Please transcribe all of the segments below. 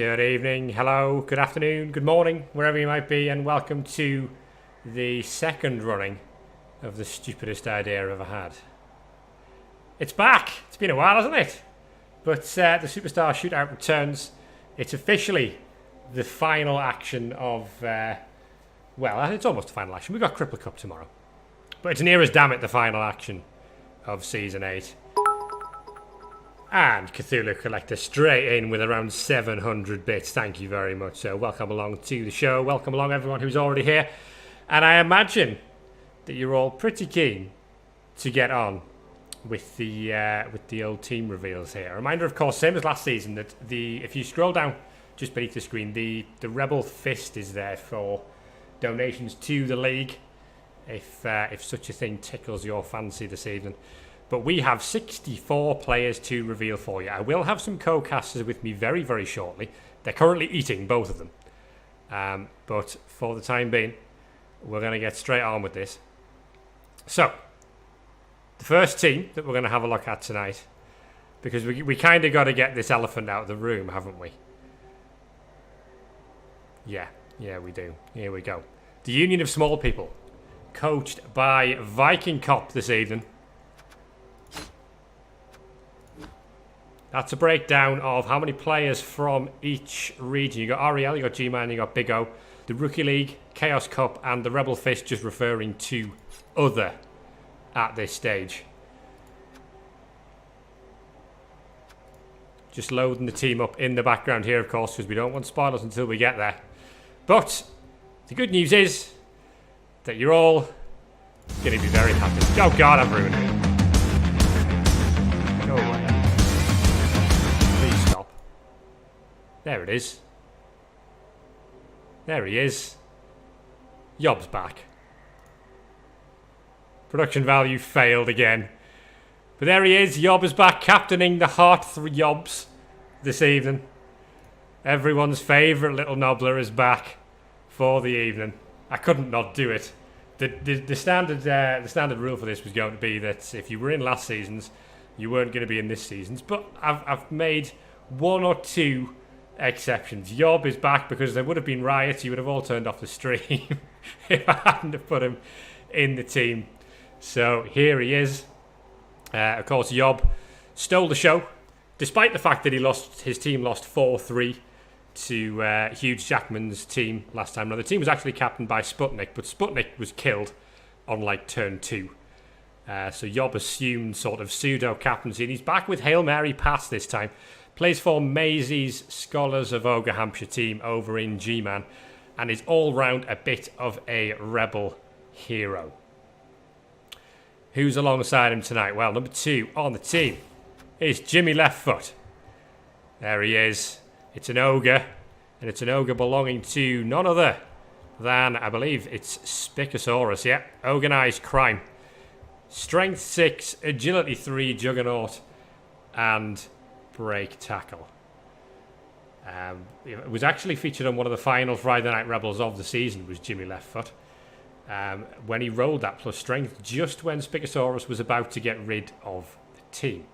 Good evening, hello, good afternoon, good morning, wherever you might be, and welcome to the second running of the stupidest idea I've ever had. It's back! It's been a while, hasn't it? But the Superstar Shootout returns. It's officially the final action of, well, it's almost the final action. We've got Cripple Cup tomorrow. But it's near as damn it the final action of Season 8. And Cthulhu Collector straight in with around 700 bits. Thank you very much. So welcome along to the show. Welcome along everyone who's already here. And I imagine that you're all pretty keen to get on with the old team reveals here. A reminder, of course, same as last season, that if you scroll down just beneath the screen, the Rebel Fist is there for donations to the league, if such a thing tickles your fancy this evening. But we have 64 players to reveal for you. I will have some co-casters with me very, very shortly. They're currently eating, both of them. But for the time being, we're going to get straight on with this. So, the first team that we're going to have a look at tonight, because we kind of got to get this elephant out of the room, haven't we? Yeah, we do. Here we go. The Union of Small People, coached by Viking Cop this evening. That's a breakdown of how many players from each region. You got REL, you got GMan, you got Big O, the Rookie League, Chaos Cup, and the Rebel Fist, just referring to other at this stage. Just loading the team up in the background here, of course, because we don't want spoilers until we get there. But the good news is that you're all going to be very happy. Oh God, I've ruined it. Go away. Please stop. There it is. There he is. Yob's back. Production value failed again. But there he is. Yob is back, captaining the Heart 3 Yobs this evening. Everyone's favourite little Nobbler is back for the evening. I couldn't not do it. The standard rule for this was going to be that if you were in last season's, you weren't going to be in this season's. But I've made one or two exceptions. Yob is back because there would have been riots. You would have all turned off the stream if I hadn't have put him in the team. So here he is. Of course, Yob stole the show, despite the fact that his team lost 4-3 to Huge Jackman's team last time. Now, the team was actually captained by Sputnik, but Sputnik was killed on like turn 2. So Yob assumed sort of pseudo-captaincy, and he's back with Hail Mary Pass this time. Plays for Maisie's Scholars of Ogre Hampshire team over in GMan, and is all round a bit of a rebel hero. Who's alongside him tonight? Well, number 2 on the team is Jimmy Leftfoot. There he is. It's an ogre, and it's an ogre belonging to none other than, I believe it's Spicosaurus, yeah. Organised crime. Strength 6, agility 3, juggernaut, and break tackle. It was actually featured on one of the final Friday Night Rebels of the season, was Jimmy Leftfoot. When he rolled that plus strength just when Spicosaurus was about to get rid of the team.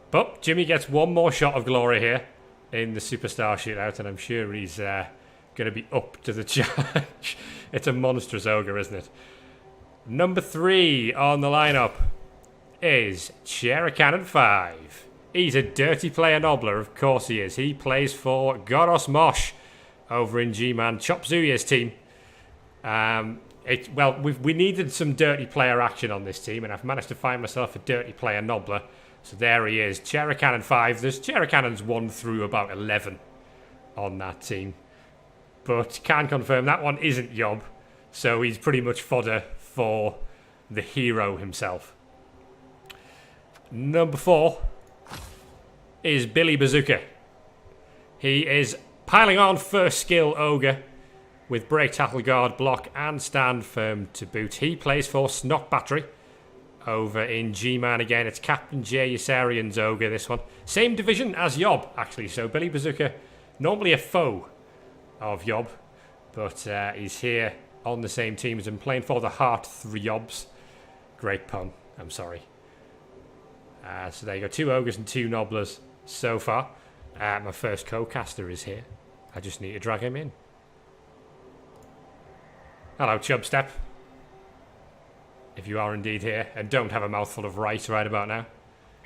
But Jimmy gets one more shot of glory here in the Superstar Shootout, and I'm sure he's going to be up to the challenge. It's a monstrous ogre, isn't it? Number 3 on the lineup is Cherry 5. He's a dirty player Nobbler, of course he is. He plays for Goros Mosh over in G-Man, Chop Zuy's team. We needed some dirty player action on this team, and I've managed to find myself a dirty player Nobbler. So there he is, Cherry 5. There's Cherry Cannons 1 through about 11 on that team. But can confirm that one isn't Yob, so he's pretty much fodder for the hero himself. Number 4 is Billy Bazooka. He is piling on first skill ogre with break, tackle, guard, block, and stand firm to boot. He plays for Snock Battery over in G-Man again. It's Captain J. Yasarian's ogre, this one. Same division as Yob, actually. So Billy Bazooka, normally a foe of Yob, but he's here on the same team as him, playing for the Heart 3 Yobs. Great pun, I'm sorry. So there you go, 2 ogres and 2 nobblers so far. My first co-caster is here. I just need to drag him in. Hello, Chubstep. If you are indeed here, and don't have a mouthful of rice right about now.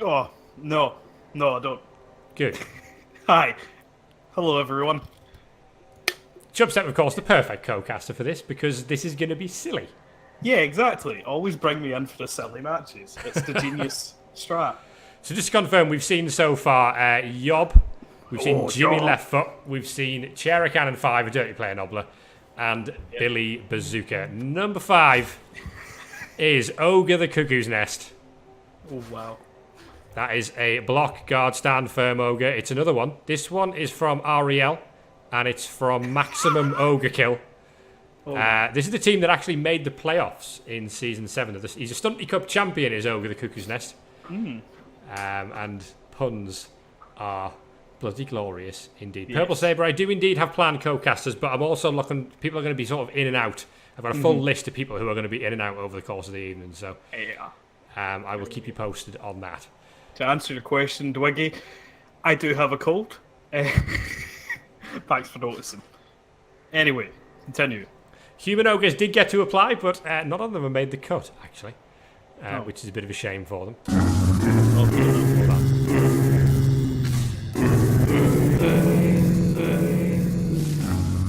Oh, no. No, I don't. Good. Hi. Hello, everyone. Chubstep, of course, the perfect co-caster for this, because this is going to be silly. Yeah, exactly. Always bring me in for the silly matches. It's the genius strat. So just to confirm, we've seen so far Yob, we've seen Jimmy Yob. Left Foot, we've seen Cherry Cannon 5, a Dirty Player Nobbler, and Billy Bazooka. Number 5 is Ogre the Cuckoo's Nest. Oh, wow. That is a block guard stand firm ogre. It's another one. This one is from REL, and it's from Maximum Ogre Kill. This is the team that actually made the playoffs in Season 7 of this. He's a Stunty Cup champion, is Ogre the Cuckoo's Nest. And puns are bloody glorious indeed. Yes. Purple Saber, I do indeed have planned co-casters, but I'm also looking, people are going to be sort of in and out. I've got a full list of people who are going to be in and out over the course of the evening, so I will keep you posted on that. To answer your question, Dwiggy, I do have a cold. Thanks for noticing. Anyway, continue. Human Ogres did get to apply, but none of them have made the cut, actually, which is a bit of a shame for them.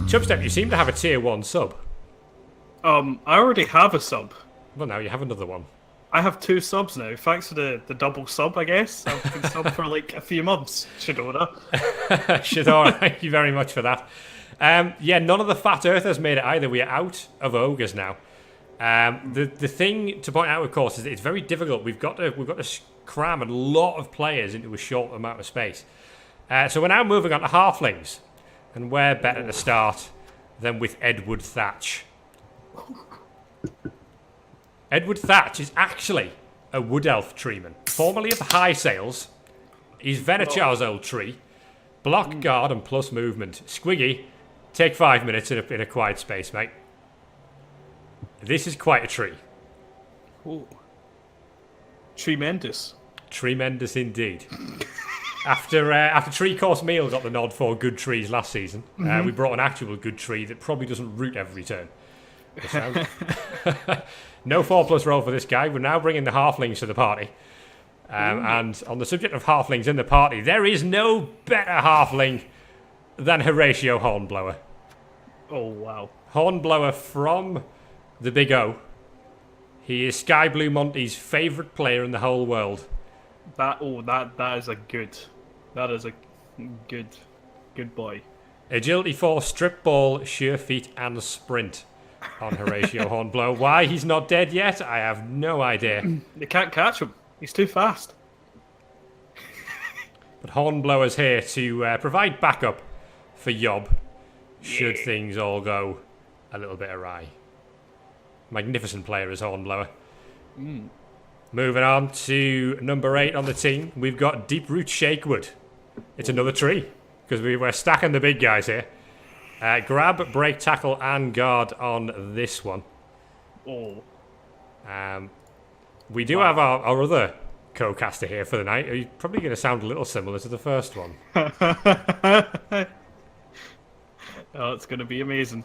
Chubstep, you seem to have a tier 1 sub. I already have a sub. Well, now you have another one. I have 2 subs now. Thanks for the double sub, I guess. I've been subbed for like a few months, Shadora. Shadora, thank you very much for that. Yeah, none of the Fat Earthers made it either. We are out of ogres now. The thing to point out, of course, is that it's very difficult. We've got to cram a lot of players into a short amount of space. So we're now moving on to Halflings. And where better to start than with Edward Thatch. Edward Thatch is actually a Wood Elf treeman, formerly of High Sails. He's Venechar's old tree. Block, guard, and plus movement. Squiggy, take 5 minutes in a quiet space, mate. This is quite a tree. Ooh. Tremendous. Tremendous indeed. After Tree Course Meal got the nod for good trees last season, we brought an actual good tree that probably doesn't root every turn. No 4+ roll for this guy. We're now bringing the Halflings to the party. And on the subject of Halflings in the party, there is no better Halfling than Horatio Hornblower. Oh, wow. Hornblower from the Big O. He is Sky Blue Monty's favourite player in the whole world. That is a good boy. Agility 4, strip ball, sure feet, and sprint on Horatio Hornblower. Why he's not dead yet, I have no idea. They can't catch him. He's too fast. But Hornblower's here to provide backup for Yob, should things all go a little bit awry. Magnificent player is Hornblower. Moving on to number 8 on the team, we've got Deep Root Shakewood. It's another tree, because we're stacking the big guys here. Grab, break, tackle, and guard on this one. Oh. We do have our other co-caster here for the night. He's probably going to sound a little similar to the first one. Oh, it's going to be amazing.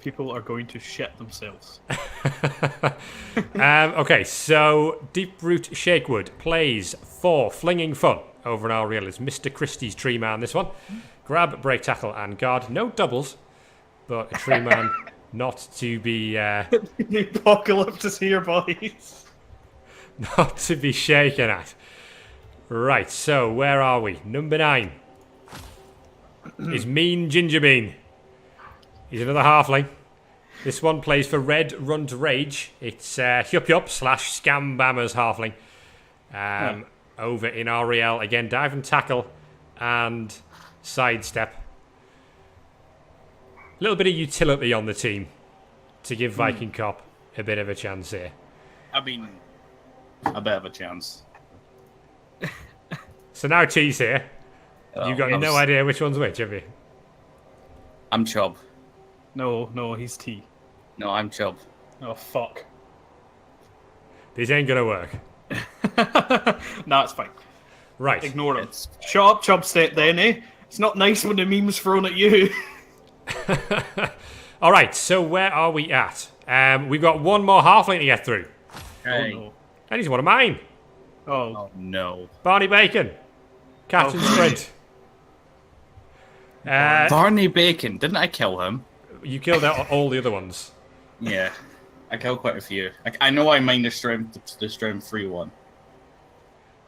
People are going to shit themselves. Okay, so Deep Root Shakewood plays for Flinging Fun over in REL. It's Mr. Christie's tree man, this one. Grab, break, tackle, and guard. No doubles, but a tree man not to be... The apocalypse is here, boys. Not to be shaken at. Right, so where are we? Number 9 is Mean Ginger Bean. He's another halfling. This one plays for Red Runt Rage. It's Hyup Yup / Scam Bammers halfling. Over in REL. Again, dive and tackle and sidestep. A little bit of utility on the team to give Viking Cop a bit of a chance here. I mean, a bit of a chance. So now T's here. You've got no idea which one's which, have you? I'm Chub. No, he's T. No, I'm Chub. Oh, fuck. This ain't gonna work. No, it's fine. Right. Ignore him. Shut up, Chubstep, then, eh? It's not nice when the meme's thrown at you. All right, so where are we at? We've got one more halfling to get through. Hey. Oh, no. And he's one of mine. Oh. Oh no. Barney Bacon. Captain Sprint. Barney Bacon. Didn't I kill him? You killed out all the other ones. Yeah. I killed quite a few. I know I mined the strength 3 one.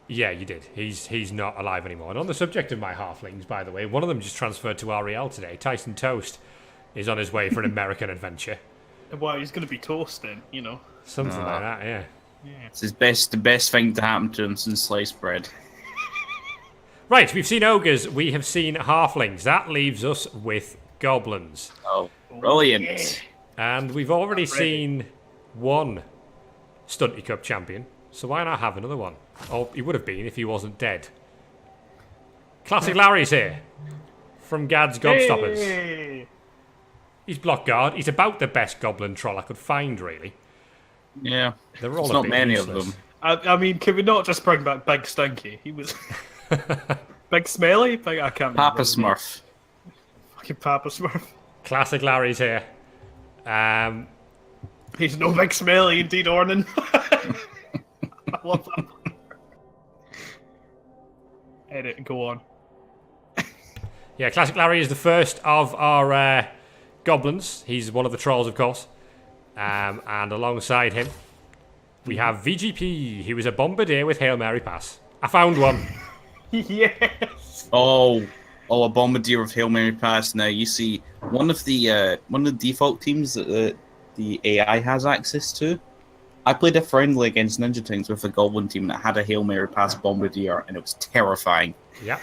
Yeah, you did. He's not alive anymore. And on the subject of my halflings, by the way, one of them just transferred to REL today. Tyson Toast is on his way for an American adventure. Well, he's going to be toasting, you know. Something like that, yeah. It's the best thing to happen to him since sliced bread. Right, we've seen ogres, we have seen halflings. That leaves us with goblins. Oh, brilliant. Yeah. And we've already seen one Stunty Cup champion, so why not have another one? Oh, he would have been if he wasn't dead. Classic Larry's here, from Gad's Gobstoppers. Hey. He's block guard. He's about the best goblin troll I could find, really. Yeah. They're all There's a not bit many useless. of them. I mean, can we not just bring back Big Stinky? He was... Big Smelly? I can't remember. Papa his name. Smurf. Fucking Papa Smurf. Classic Larry's here. He's no Big Smelly, indeed, Ornan. I love that. Edit, go on. Yeah, Classic Larry is the first of our goblins. He's one of the trolls, of course. And alongside him, we have VGP. He was a bombardier with Hail Mary Pass. I found one. Yes! Oh, a bombardier of Hail Mary Pass. Now you see one of the default teams that the AI has access to. I played a friendly against Ninja Tings with a Goblin team that had a Hail Mary Pass bombardier, and it was terrifying. Yeah.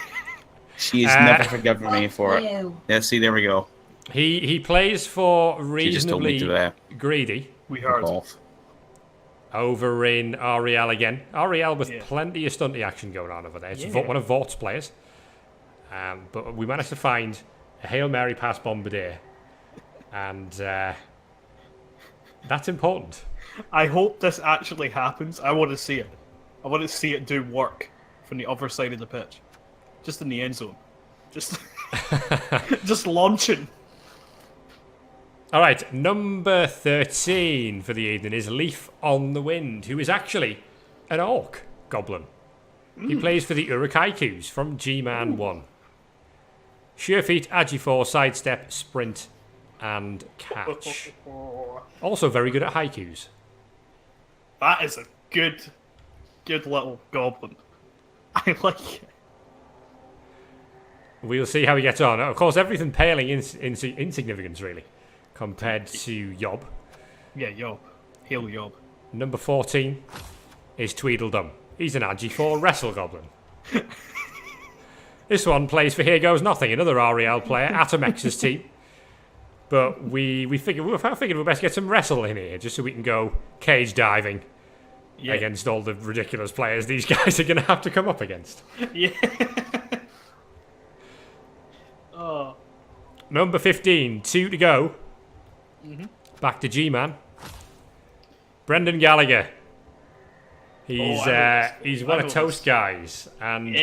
She has never forgiven me for it. Yeah, see, there we go. He plays for She just told me reasonably to greedy We heard. off. over in REL again. REL with Yeah. plenty of stunty action going on over there. It's Yeah. one of Vort's players. But we managed to find a Hail Mary Pass bombardier. And that's important. I hope this actually happens. I want to see it. I want to see it do work from the other side of the pitch. Just in the end zone. Just, just launching. All right, number 13 for the evening is Leaf on the Wind, who is actually an orc goblin. He plays for the Urukaikus from GMan 1. Sure feet, agi4, sidestep, sprint, and catch. Also very good at haikus. That is a good little goblin. I like it. We'll see how he gets on. Of course, everything paling in insignificance, really, compared to Yob. Yeah, Yob. Hail Yob. Number 14 is Tweedledum. He's an agi4 wrestle goblin. This one plays for Here Goes Nothing, another REL player, Atomex's team. But we figured we'd best get some wrestle in here, just so we can go cage diving against all the ridiculous players these guys are going to have to come up against. Yeah. Oh. Number 15, 2 to go. Back to G-Man. Brendan Gallagher. He's one of Toast guys, and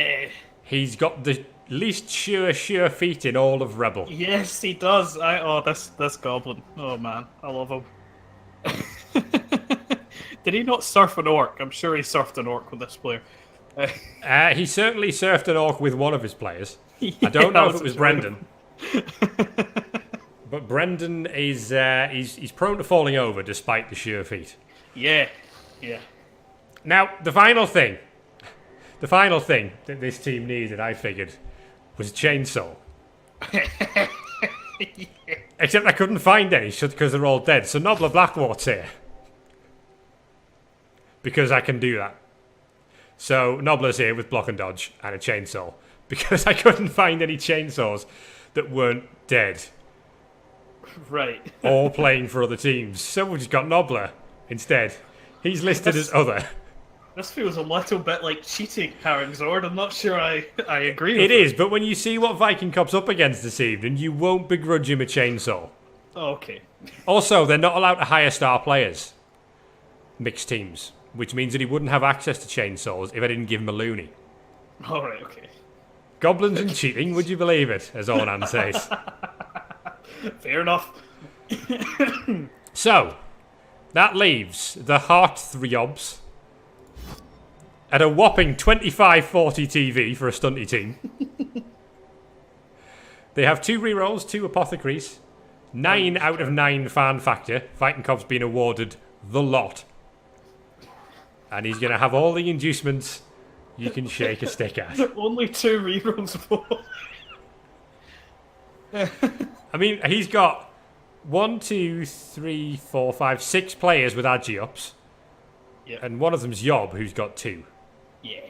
he's got the least sure feet in all of Rebel. Yes, he does. This goblin. Oh man, I love him. Did he not surf an orc? I'm sure he surfed an orc with this player. He certainly surfed an orc with one of his players. I don't know if it was Brendan. But Brendan is he's prone to falling over despite the sure feet. Yeah. Now, the final thing that this team needed, I figured, was a chainsaw. Except I couldn't find any because they're all dead. So Nobler Blackwart's here. Because I can do that. So Nobler's here with block and dodge and a chainsaw. Because I couldn't find any chainsaws that weren't dead. Right. Or playing for other teams. So we've just got Nobler instead. He's listed as other. This feels a little bit like cheating, Harringzord. I'm not sure I agree with It is, but when you see what Viking Cop's up against this evening, you won't begrudge him a chainsaw. Oh, okay. Also, they're not allowed to hire star players. Mixed teams. Which means that he wouldn't have access to chainsaws if I didn't give him a loony. Alright, okay. Goblins and cheating, would you believe it? As Ornan says. Fair enough. So, that leaves the Hearthrobs at a whopping 25-40 TV for a stunty team. They have 2 rerolls, 2 apothecaries, 9 out of 9 fan factor. Fighting Cob's been awarded the lot. And he's going to have all the inducements you can shake a stick at. Only 2 rerolls for. I mean, he's got 1, 2, 3, 4, 5, 6 players with Agiops. Yeah. And one of them's Yob, who's got 2. Yeah.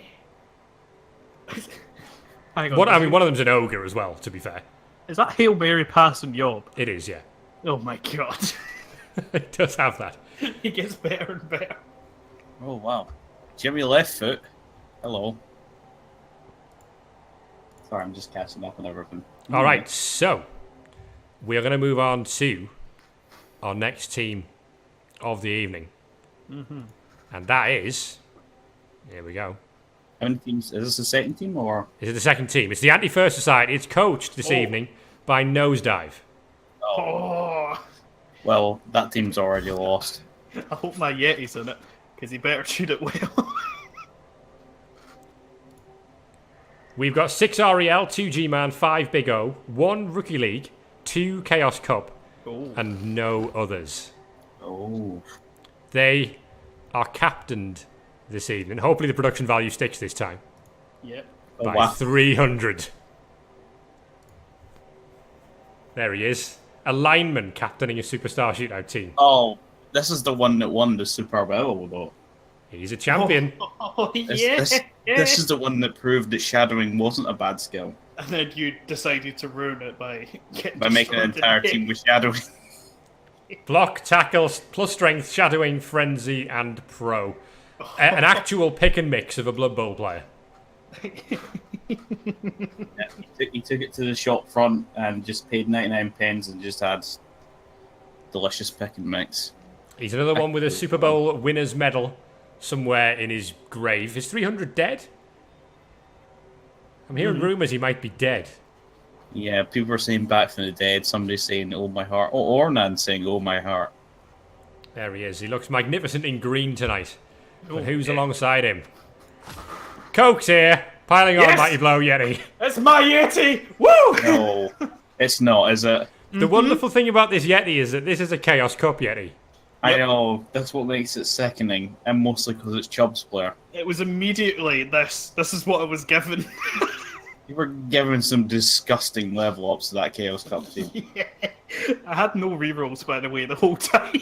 Hang on. One of them's an ogre as well, to be fair. Is that Hail Mary pass and Yob? It is, yeah. Oh my god. It does have that. He gets better and better. Oh wow. Jimmy left foot. Hello. Sorry, I'm just catching up on everything. All right, so we are going to move on to our next team of the evening. And that is... Here we go. How many teams? Is this the second team or? This is the second team. It's the AntiFur Society. It's coached this evening by Nosedive. Oh. Well, that team's already lost. I hope my Yeti's in it, because he better shoot it well. We've got 6 REL, 2 GMan, 5 Big O, 1 Rookie League, 2 Chaos Cup, and no others. Oh. They are captained this evening. Hopefully the production value sticks this time. Yep. Oh, By 300. There he is. A lineman captaining a Superstar Shootout team. Oh, this is the one that won the Super Bowl, though. He's a champion. Oh, This is the one that proved that shadowing wasn't a bad skill. And then you decided to ruin it by Making an entire team with shadowing. Block, tackles, plus strength, shadowing, frenzy, and pro. An actual pick and mix of a Blood Bowl player. Yeah, he took it to the shop front and just paid 99 pence and just had delicious pick and mix. He's another one with a Super Bowl winner's medal somewhere in his grave. Is 300 dead? I'm hearing rumours he might be dead. Yeah, people are saying back from the dead. Somebody's saying, "Oh my heart." Oh, Ornan saying, "Oh my heart." There he is. He looks magnificent in green tonight. But who's alongside him? Coke's here, piling on Mighty Blow Yeti. It's my Yeti! Woo! No, it's not, is it? The wonderful thing about this Yeti is that this is a Chaos Cup Yeti. I know. That's what makes it sickening, and mostly because it's Chubb's player. It was immediately this. This is what I was given. You were given some disgusting level ups to that Chaos Cup team. Yeah. I had no rerolls, by the way, the whole time.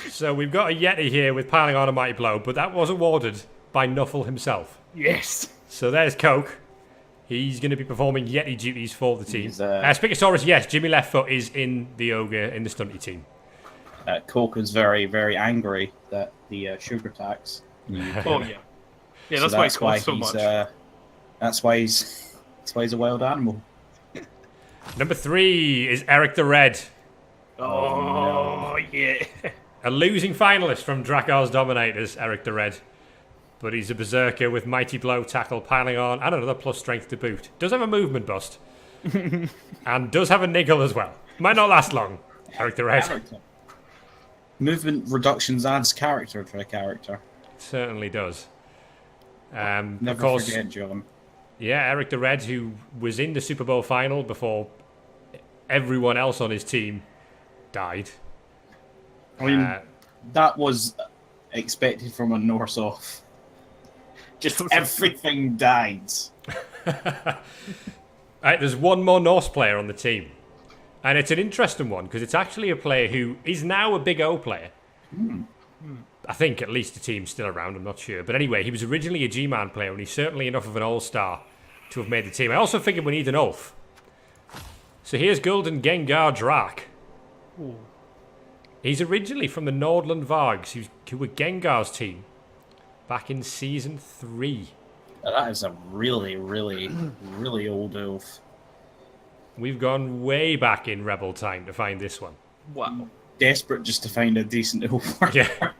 So we've got a Yeti here with piling on a Mighty Blow, but that was awarded by Nuffle himself. Yes. So there's Coke. He's going to be performing Yeti duties for the team. Spigosaurus, yes, Jimmy Leftfoot is in the Ogre in the stunty team. Coke is very, very angry that the sugar tax. Oh yeah. Yeah, that's why it costs so much. That's why he's a wild animal. Number 3 is Eric the Red. Oh, yeah. A losing finalist from Drakar's Dominators, Eric the Red. But he's a berserker with Mighty Blow, tackle, piling on, and another plus strength to boot. Does have a movement bust. And does have a niggle as well. Might not last long, Eric the Red. Character. Movement reductions adds character to a character. Certainly does. Never of course, forget, John. Yeah, Eric the Red, who was in the Super Bowl final before everyone else on his team died. I mean, that was expected from a Norse off. Just everything died. There's one more Norse player on the team. And it's an interesting one, because it's actually a player who is now a Big O player. I think at least the team's still around, I'm not sure. But anyway, he was originally a G-Man player, and he's certainly enough of an all-star to have made the team. I also figured we need an Ulf. So here's Golden Gengar Drak. Ooh. He's originally from the Nordland Vargs, who were Gengar's team back in Season 3. That is a really, really, really old elf. We've gone way back in Rebel time to find this one. Wow. Desperate just to find a decent elf. Yeah.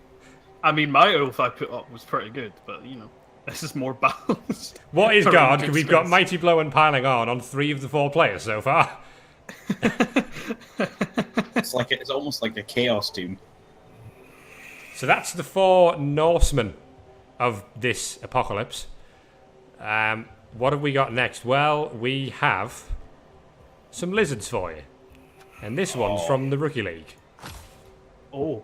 I mean, my elf I put up was pretty good, but you know. This is more balanced. What is For guard? good We've got space. Mighty Blow and Piling On 3 of the 4 players so far. It's almost like a chaos team. So that's the 4 Norsemen of this apocalypse. What have we got next? Well, we have some lizards for you. And this one's from the Rookie League. Oh,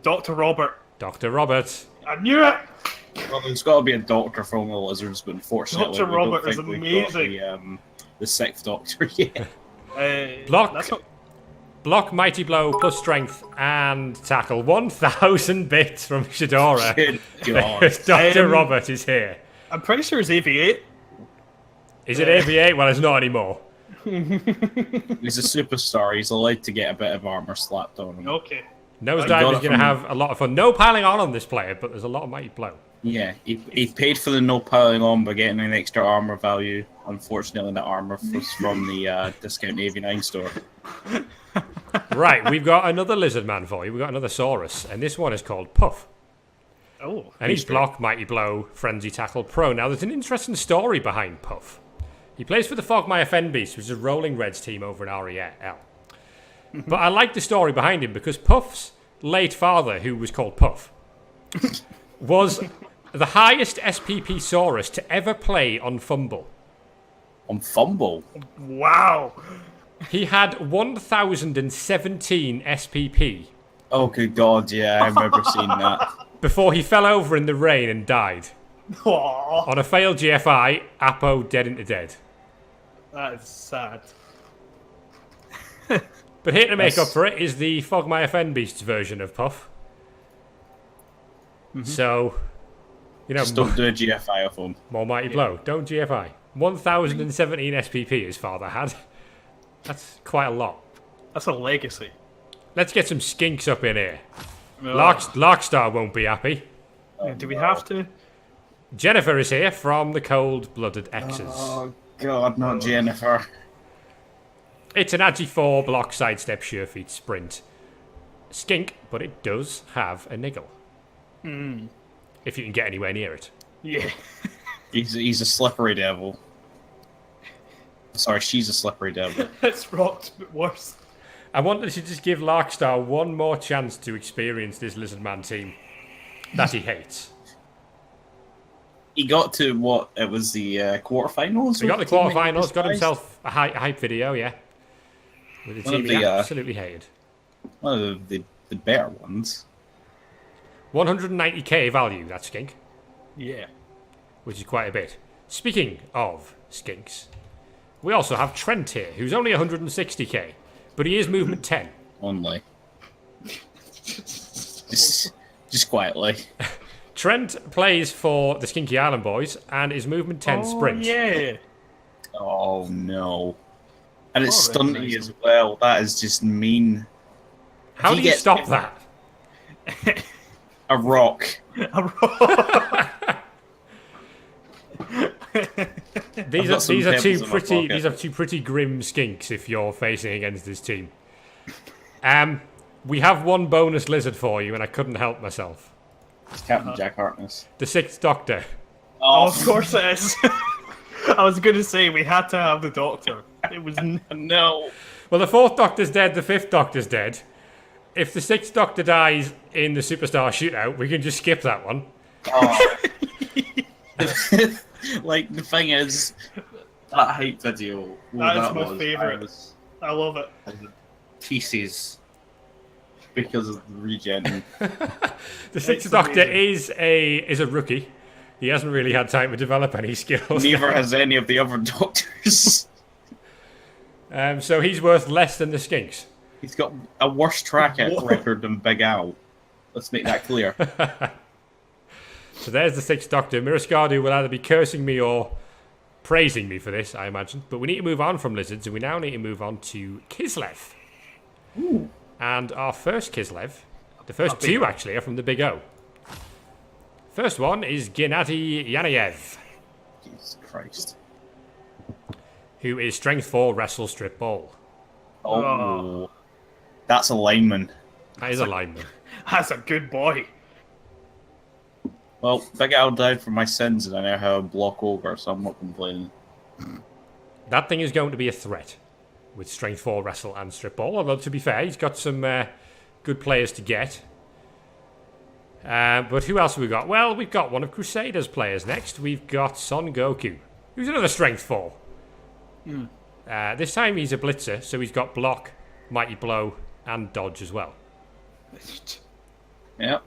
Dr. Robert. Dr. Robert. I knew it! Well, there's got to be a doctor from the lizards, but unfortunately, Dr. we don't Robert is think we've got amazing. the 6th doctor yet. Block. That's not... Block, Mighty Blow, plus Strength, and Tackle. 1,000 bits from Shadora. Good God. Dr. Robert is here. I'm pretty sure it's AV8. Is it AV8? Well, it's not anymore. He's a superstar. He's allowed to get a bit of armor slapped on him. Okay. Nosedive got is it going to from- have a lot of fun. No piling on this player, but there's a lot of Mighty Blow. Yeah, he paid for the no piling on by getting an extra armor value. Unfortunately, that armor was from the discount AV9 store. Right, we've got another lizard man for you. We've got another Saurus, and this one is called Puff. Oh. And he's Block, Mighty Blow, Frenzy Tackle Pro. Now, there's an interesting story behind Puff. He plays for the Fogmire Fen Beast, which is a Rolling Reds team over in REL. But I like the story behind him because Puff's late father, who was called Puff, was the highest SPP Saurus to ever play on Fumble. On Fumble? Wow. He had 1,017 SPP Oh, good God, yeah, I remember seeing that. before he fell over in the rain and died. Aww. On a failed GFI, Apo dead into dead. That is sad. But here to make up for it is the Fogmire Fen Beasts version of Puff. So, you know, Just don't do a GFI of him. more Mighty Blow. Don't GFI. 1,017 SPP his father had. That's quite a lot. That's a legacy. Let's get some skinks up in here. Oh. Larkstar won't be happy. Do we have to? Jennifer is here from the Cold Blooded X's. Oh, God, not Jennifer. It's an Agi 4 block sidestep sure feet sprint. Skink, but it does have a niggle. If you can get anywhere near it. Yeah. He's a slippery devil. Sorry, she's a slippery devil. It's rocked, but worse. I wanted to just give Larkstar one more chance to experience this Lizardman team that he hates. He got to what? It was the quarterfinals? He got the with the team that he quarterfinals, got despised? himself a hype video, yeah. With a One of team he the, absolutely hated. One of the better ones. 190k value, that skink, Yeah. which is quite a bit. Speaking of skinks, we also have Trent here, who's only 160k, but he is movement 10. Only. just quietly. Trent plays for the Skinky Island Boys and is movement 10 sprint. Yeah. Oh no. And it's Oh, stunty nice. as well. That is just mean. How He do you gets- stop that? A rock. These got some are pebbles two in my pretty pocket. pretty grim skinks if you're facing against this team. We have one bonus lizard for you, and I couldn't help myself. It's Captain Jack Harkness. The Sixth Doctor. Oh, of course it is. I was going to say we had to have the doctor. It was No. Well, the Fourth Doctor's dead. The Fifth Doctor's dead. If the Sixth Doctor dies in the Superstar Shootout, we can just skip that one. Oh. Like, the thing is, that hype video. That is my favourite. I was I love it. pieces because of the regen. The Sixth It's Doctor amazing. is a rookie. He hasn't really had time to develop any skills. Neither has any of the other doctors. So he's worth less than the Skinks. He's got a worse track record than Big Al. Let's make that clear. So there's the Sixth Doctor. Mirascardu will either be cursing me or praising me for this, I imagine. But we need to move on from lizards, and we now need to move on to Kislev. Ooh. And our first Kislev, the first two actually, are from the Big O. First one is Gennady Yanayev, Jesus Christ. who is Strength 4 Wrestle Strip Ball. Oh. That's a lineman. That is a lineman. That's a good boy. Well, Big Al died for my sins, and I now have a block ogre, so I'm not complaining. That thing is going to be a threat with Strength 4, Wrestle, and Strip Ball. Although, to be fair, he's got some good players to get. But who else have we got? Well, we've got one of Crusaders' players next. We've got Son Goku, who's another Strength 4. This time he's a blitzer, so he's got block, mighty blow, and dodge as well. Yep.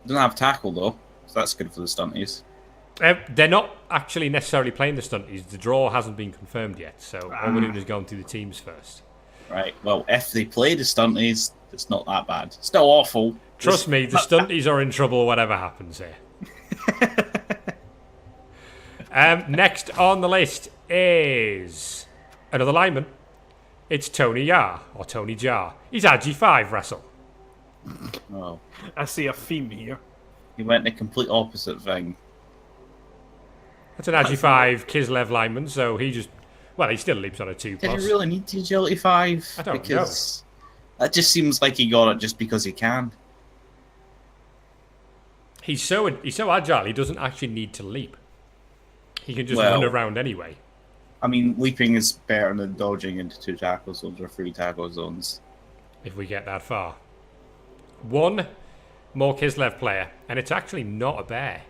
Doesn't have tackle though, so that's good for the stunties. They're not actually necessarily playing the stunties. The draw hasn't been confirmed yet, so all we're doing is going through the teams first. Right. Well, if they play the stunties, it's not that bad. Still awful. Trust me, the stunties are in trouble whatever happens here. Next on the list is another lineman. It's Tony Yar, or Tony Jar. He's Agi 5 wrestle. Oh. I see a theme here. He went the complete opposite thing. That's an Agi 5 Kislev lineman, so he just... Well, he still leaps on a 2+. Did he really need the agility 5? I don't because that just seems like he got it just because he can. He's so agile, he doesn't actually need to leap. He can just run around anyway. I mean, leaping is better than dodging into 2 tackle zones or 3 tackle zones. If we get that far. One more Kislev player, and it's actually not a bear.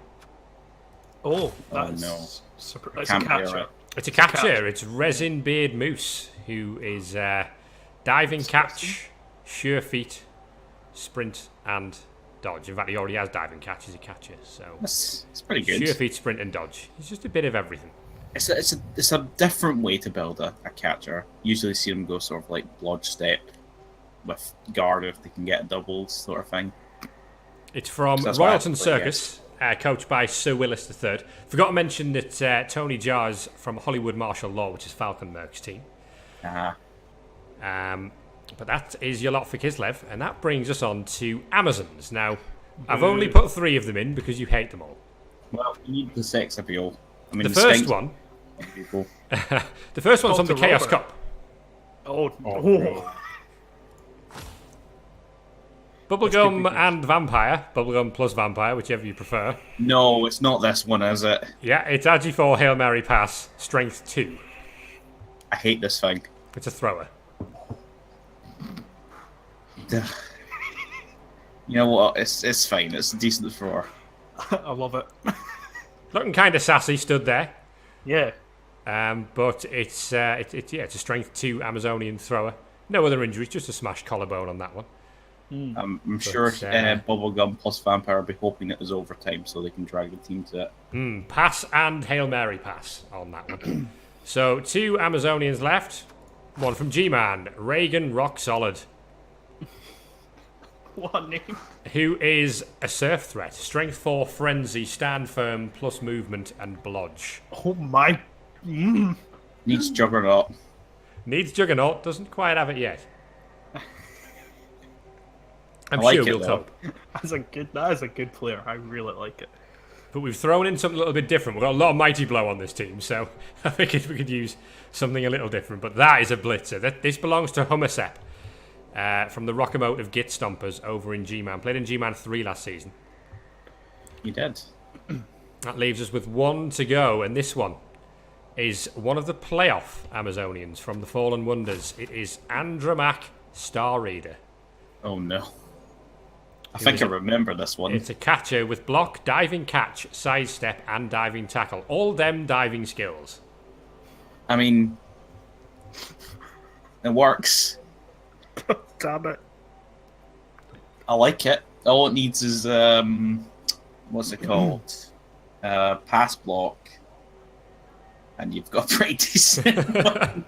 Oh, that's no. It's a catcher. It's a catcher. It's Resin Beard Moose, who is diving catch, sure feet, sprint, and dodge. In fact, he already has diving catch as a catcher, so It's pretty good. Sure feet, sprint, and dodge. He's just a bit of everything. It's a different way to build a catcher. Usually see them go sort of like Blodge Step with guard if they can get doubles sort of thing. It's from Royalton Circus, coached by Sir Willis III. Forgot to mention that Tony Jar's from Hollywood Martial Law, which is Falcon Merc's team. But that is your lot for Kislev, and that brings us on to Amazons. Now, I've only put 3 of them in because you hate them all. Well, you need the sex appeal. I mean, The first one... the first one's on the Chaos Cup. Oh. Bubblegum and Vampire. Bubblegum plus Vampire, whichever you prefer. No, it's not this one, is it? Yeah, it's Agi 4 Hail Mary Pass, Strength 2. I hate this thing. It's a thrower. You know what? It's fine. It's a decent thrower. I love it. Looking kind of sassy, stood there. Yeah. But it's a Strength 2 Amazonian thrower. No other injuries, just a smashed collarbone on that one. I'm sure Bubblegum plus Vampire will be hoping it was overtime so they can drag the team to it. Pass and Hail Mary pass on that one. So 2 Amazonians left. One from GMan, Reagan Rock Solid. What a name. Who is a surf threat. Strength 4 Frenzy, Stand Firm, plus Movement and Blodge. Oh my... Needs Juggernaut. Needs Juggernaut, doesn't quite have it yet. I'm like sure it, we'll though. cope. That is a good player. I really like it. But we've thrown in something a little bit different. We've got a lot of Mighty Blow on this team, so I figured we could use something a little different. But that is a blitzer. This belongs to Hummersep from the Rockamotive Git Stompers over in G-Man. Played in G-Man 3 last season. He did. That leaves us with 1 to go, and this one is one of the playoff Amazonians from the Fallen Wonders. It is Andromac Star Reader. Oh no. I think I remember this one. It's a catcher with block, diving catch, sidestep, and diving tackle. All them diving skills. I mean, it works. Damn it. I like it. All it needs is, what's it called? Pass block. And you've got pretty decent one.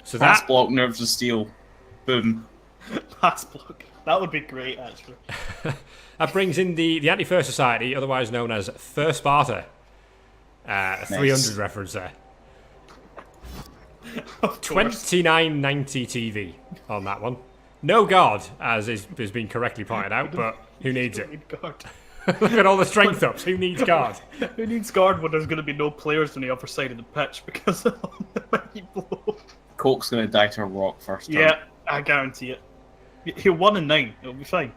So Pass that block, nerves of steel. Boom. Pass block. That would be great, actually. that brings in the AntiFur Society, otherwise known as Fur Sparta. 300 reference there. 2990 TV on that one. No guard, as has been correctly pointed out, but who needs it? Look at all the strength ups. Who needs guard? Who needs guard when there's going to be no players on the other side of the pitch because of the mighty blow? Coke's going to die to a rock first. Yeah, I guarantee it. He'll 1 in 9. It'll be fine.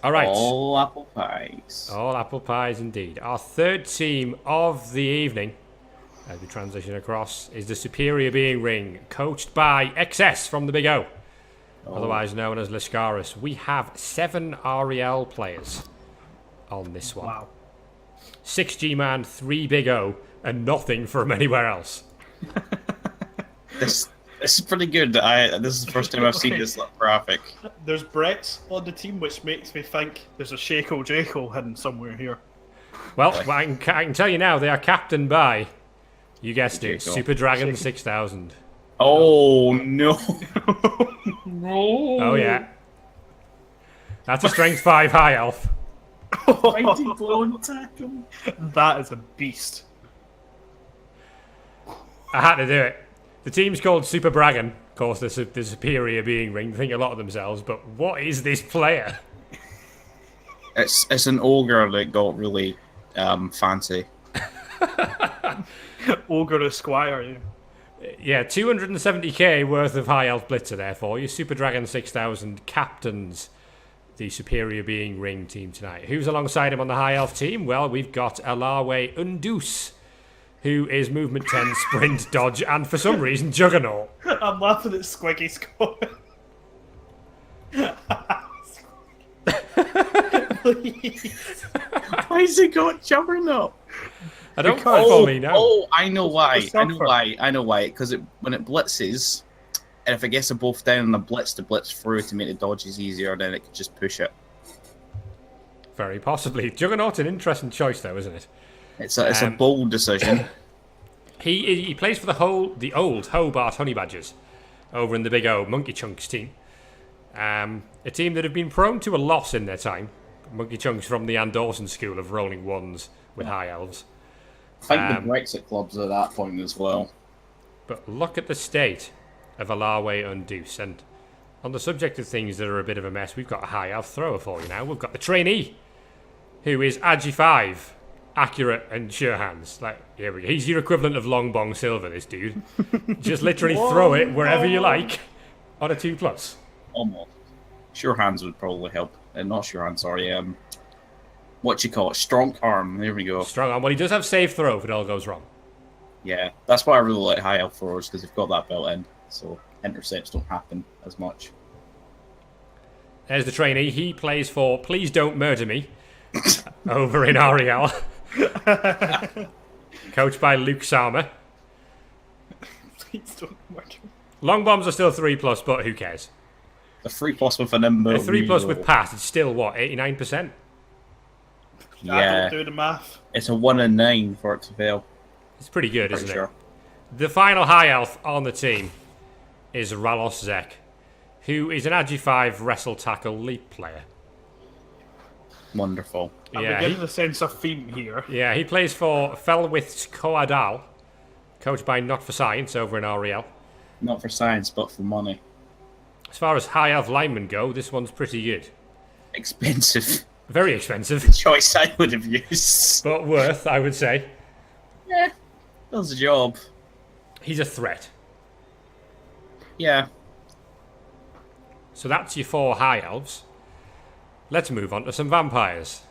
All right. All apple pies. All apple pies indeed. Our third team of the evening, as we transition across, is the Superior Being Ring, coached by XS from the Big O, otherwise known as Lascaris. We have 7 REL players on this one. Wow. 6 GMan, 3 Big O, and nothing from anywhere else. This is pretty good. This is the first time I've seen this graphic. There's Brett's on the team, which makes me think there's a Shaco Jaco hidden somewhere here. Well, I can tell you now, they are captained by, you guessed it, Jaco. Super Dragon 6000. Oh no! No. Oh yeah. That's a strength 5 high elf. Mighty blown tackle. That is a beast. I had to do it. The team's called Super Braggin. Of course, the Superior Being Ring. They think a lot of themselves, but what is this player? It's an ogre that got really fancy. Ogre Esquire, yeah. Yeah, 270k worth of high elf blitzer there for you. Super Dragon 6000 captains the Superior Being Ring team tonight. Who's alongside him on the high elf team? Well, we've got Alawe Undus, who is movement 10, sprint, dodge, and for some reason Juggernaut. I'm laughing at Squiggy Scott. Why has he got Juggernaut? I don't quite follow me now. Oh, I know why. The Sunfire. I know why. Because when it blitzes, and if it gets them both down on the blitz to blitz through to make the dodges easier, then it can just push it. Very possibly. Juggernaut's an interesting choice, though, isn't it? It's a bold decision. He plays for the old Hobart Honey Badgers over in the Big O Monkey Chunks team. A team that have been prone to a loss in their time. Monkey Chunks from the Anderson school of rolling ones with high elves. I think the Brexit club's at that point as well. But look at the state of Alawe Undus. And on the subject of things that are a bit of a mess, we've got a high elf thrower for you now. We've got the trainee, who is Agi 5, accurate and sure hands. Like, here we go. He's your equivalent of Long Bong Silver, this dude. Just literally throw it wherever you like on a 2+. Almost. Sure hands would probably help. Not sure hands, sorry. What you call it? Strong arm. There we go. Strong arm. Well, he does have save throw if it all goes wrong. Yeah, that's why I really like high elf throwers, because they've got that built in, so intercepts don't happen as much. There's the trainee. He plays for Please Don't Murder Me over in REL. Coached by Luke Salmer. Please don't work. Long bombs are still 3+, but who cares? A 3+ with an inbuilt A 3+ with reroll. pass, it's still what, 89%? I Yeah, don't do the math. it's a 1 in 9 for it to fail. It's pretty good, Pretty isn't sure. it? The final high elf on the team is Ralos Zek, who is an Agi 5 wrestle tackle leap player. Wonderful. I'm Yeah, getting the sense of theme here. Yeah, he plays for Felwith's Coadal, coached by Not for Science over in REL. Not for science, but for money. As far as high elf linemen go, this one's pretty good. Expensive. Very expensive, Choice I would have used. but worth, I would say. Yeah, does the job. He's a threat. Yeah. So that's your 4 high elves. Let's move on to some vampires.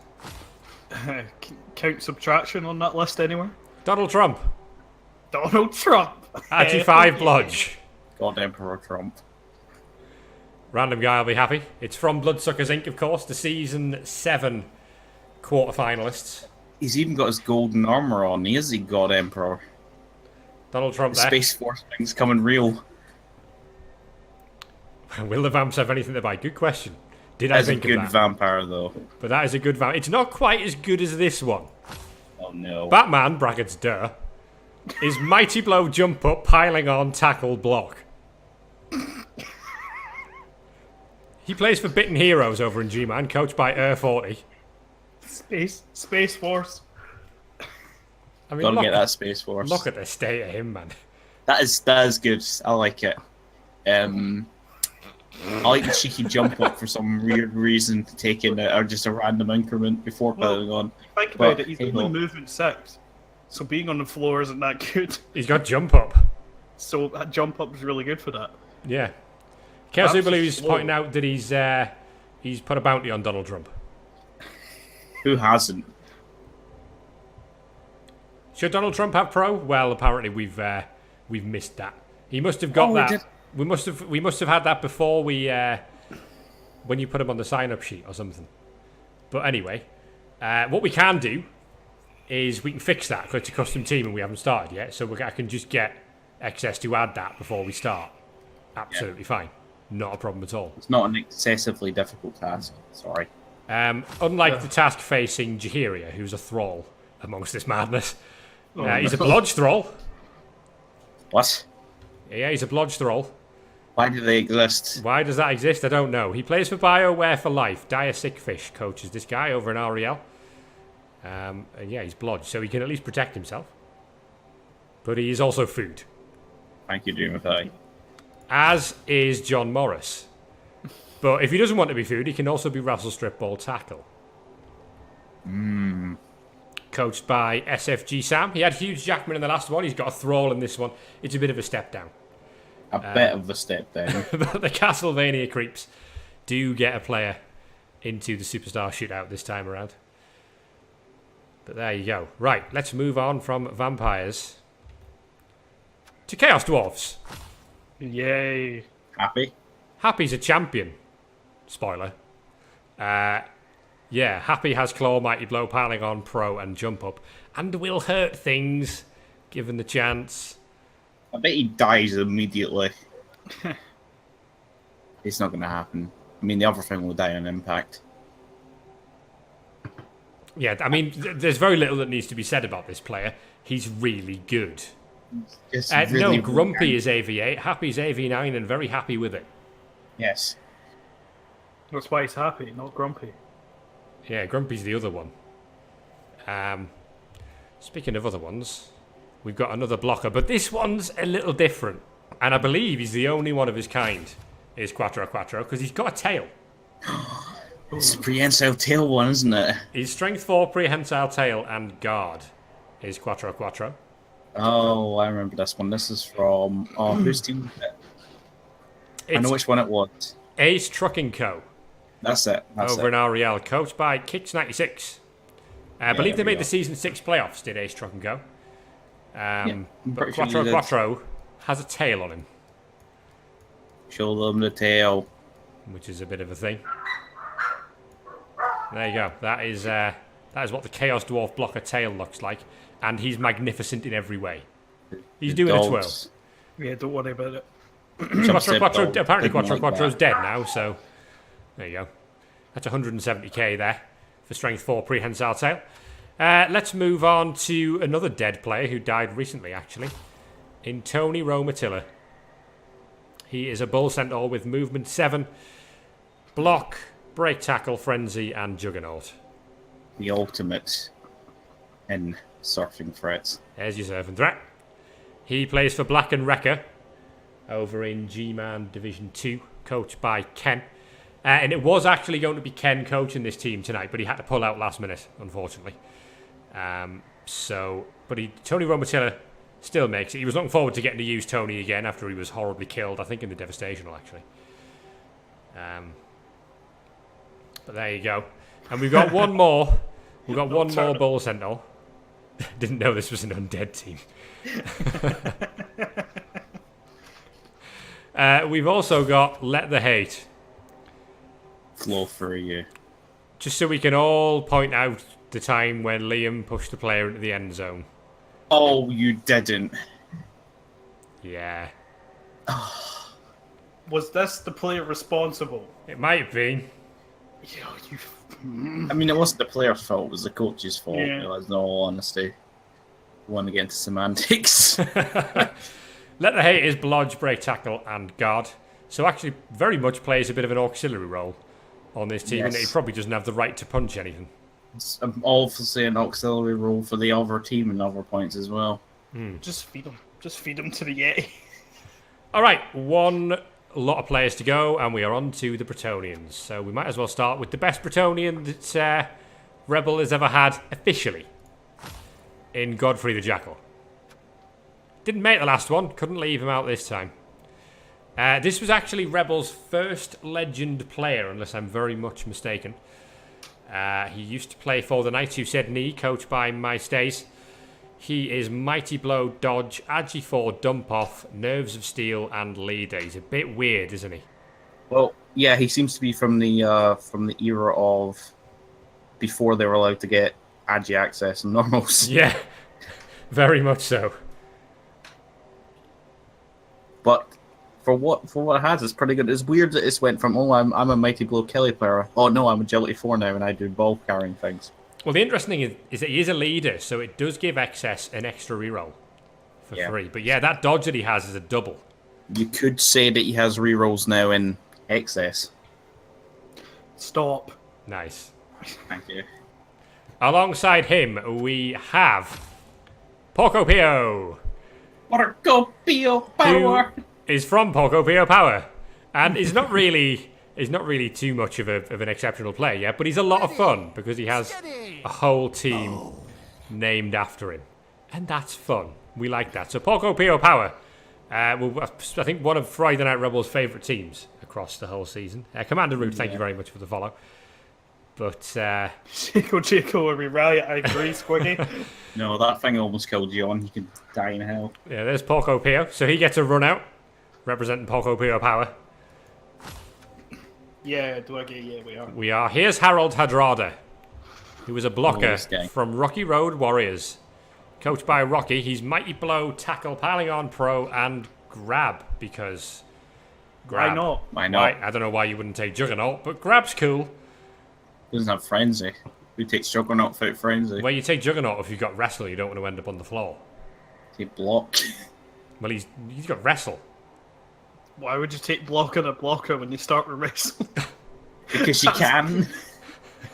Count subtraction on that list anywhere? Donald Trump, Donald Trump. Agi 5 Blodge. God Emperor Trump. Random guy will be happy. It's from Bloodsuckers Inc., of course, the Season 7 quarterfinalists. He's even got his golden armor on. He is the God Emperor. Donald Trump The there. Space Force thing's coming real. Will the vamps have anything to buy? Good question. Did I That's a think good of that? vampire, though. But that is a good vamp. It's not quite as good as this one. Oh no. Batman, brackets duh, is Mighty Blow, Jump Up, Piling On, Tackle, Block. He plays for Bitten Heroes over in GMan, coached by 40. Space Force. I mean, Gotta look, get that Space Force. look at the state of him, man. That is good. I like it. I like the cheeky jump up for some weird reason, taking it or just a random increment before piling on. Think about But, it, he's hey, only ho. movement 6. So being on the floor isn't that good. He's got Jump Up. So that jump up is really good for that. Yeah. Chaos That's Uberloo is slow. pointing out that he's put a bounty on Donald Trump. Who hasn't? Should Donald Trump have pro? Well, apparently we've missed that. He must have got that. We must have had that before we when you put him on the sign-up sheet or something. But anyway, what we can do is we can fix that because it's a custom team and we haven't started yet. So I can just get XS to add that before we start. Absolutely fine. Not a problem at all. It's not an excessively difficult task. Sorry. Unlike the task facing Jahiria, who's a thrall amongst this madness. He's a blodge thrall. What? Yeah, he's a blodge thrall. Why do they exist? Why does that exist? I don't know. He plays for BioWare for life. Dire Sickfish coaches this guy over in REL. And yeah, he's blodge, so he can at least protect himself. But he is also food. Thank you, Doomify. As is John Morris. But if he doesn't want to be food, he can also be Wrestle Strip Ball Tackle. Coached by SFG Sam. He had Huge Jackman in the last one. He's got a Thrall in this one. It's a bit of a step down. A bit of a step down. But the Castlevania creeps do get a player into the Superstar Shootout this time around. But there you go. Right, let's move on from Vampires to Chaos Dwarves. Yay. Happy? Happy's a champion. Spoiler. Yeah, Happy has Claw, Mighty Blow, Piling On, Pro, and Jump Up. And will hurt things, given the chance. I bet he dies immediately. It's not going to happen. I mean, the other thing will die on impact. Yeah, I mean, there's very little that needs to be said about this player. He's really good. Really Grumpy is AV8, Happy's AV9, and very happy with it. Yes. That's why he's happy, not grumpy. Yeah, Grumpy's the other one. Speaking of other ones, we've got another blocker, but this one's a little different. And I believe he's the only one of his kind, is Quattro Quattro, because he's got a tail. It's a prehensile tail one, isn't it? His Strength 4, Prehensile Tail, and Guard is Quattro Quattro. Oh, I remember this one. This is from... whose team was it? I know which one it was. Ace Trucking Co. That's it. Over in REL, coached by Kicks96. I believe they made the Season 6 playoffs, did Ace Truck and Go. But Quattro Quattro has a tail on him. Show them the tail. Which is a bit of a thing. There you go. That is what the Chaos Dwarf blocker tail looks like. And he's magnificent in every way. He's doing a twirl. Yeah, don't worry about it. Apparently Quattro Quattro's dead now, so there you go. That's 170k there for Strength 4 Prehensile Tail. Let's move on to another dead player who died recently, actually. In Tony Romatilla. He is a Bull Centaur with Movement 7, Block, Break Tackle, Frenzy, and Juggernaut. The ultimate in surfing threats. There's your surfing threat. He plays for Black and Wrecker over in G-Man Division 2, coached by Ken. And it was actually going to be Ken coaching this team tonight, but he had to pull out last minute, unfortunately. Tony Romatilla still makes it. He was looking forward to getting to use Tony again after he was horribly killed, I think in the Devastational, actually. But there you go. And we've got one more. We've got one more Bull Sentinel. Didn't know this was an undead team. We've also got Let the Hate. Flow for you. Just so we can all point out the time when Liam pushed the player into the end zone. Oh, you didn't. Yeah. Was this the player responsible? It might have been. I mean, it wasn't the player's fault, it was the coach's fault. Yeah. There's no honesty. One against semantics. Let the Hate is Blodge, Break Tackle, and Guard. So actually very much plays a bit of an auxiliary role on this team, and he probably doesn't have the right to punch anything. It's obviously an auxiliary role for the other team and other points as well. Just feed him. Just feed him to the Yeti. Alright, one lot of players to go, and we are on to the Bretonians. So we might as well start with the best Bretonian that REBBL has ever had officially, in Godfrey the Jackal. Didn't make the last one, couldn't leave him out this time. This was actually REBBL's first legend player, unless I'm very much mistaken. He used to play for the Knights Who Said Knee, coached by MyStays. He is Mighty Blow, Dodge, Agi 4, Dump Off, Nerves of Steel, and Leader. He's a bit weird, isn't he? Well, yeah, he seems to be from the era of before they were allowed to get Agi access and normals. Yeah, very much so. But for what it has, it's pretty good. It's weird that it's went from I'm a Mighty Blow Kelly player. Oh no, I'm Agility 4 now and I do ball carrying things. Well, the interesting thing is that he is a leader, so it does give Excess an extra reroll for free. But yeah, that dodge that he has is a double. You could say that he has rerolls now in Excess. Stop. Nice. Thank you. Alongside him, we have Porco Pio. Porco Pio Power. Who is from Porco Pio Power, and is not really too much of an exceptional player yet, but he's a lot of fun because he has a whole team named after him, and that's fun. We like that. So Porco Pio Power, I think one of Friday Night Rebel's favourite teams across the whole season. Commander Root, thank you very much for the follow. But Chico, we rally. I agree, Squiggy. No, that thing almost killed you on. You can die in hell. Yeah, there's Porco Pio. So he gets a run out, representing Porco Pio Power. Yeah, do I get? Yeah, we are. We are. Here's Harold Hadrada, who is a blocker from Rocky Road Warriors. Coached by Rocky, he's Mighty Blow, Tackle, Piling On Pro, and Grab, because... Grab. Why not? Why not? I don't know why you wouldn't take Juggernaut, but Grab's cool. Doesn't have Frenzy. Who takes Juggernaut without Frenzy? Well, you take Juggernaut if you've got Wrestle, you don't want to end up on the floor. Take Block. Well, he's got Wrestle. Why would you take Block on a blocker when you start with Wrestle? Because you can.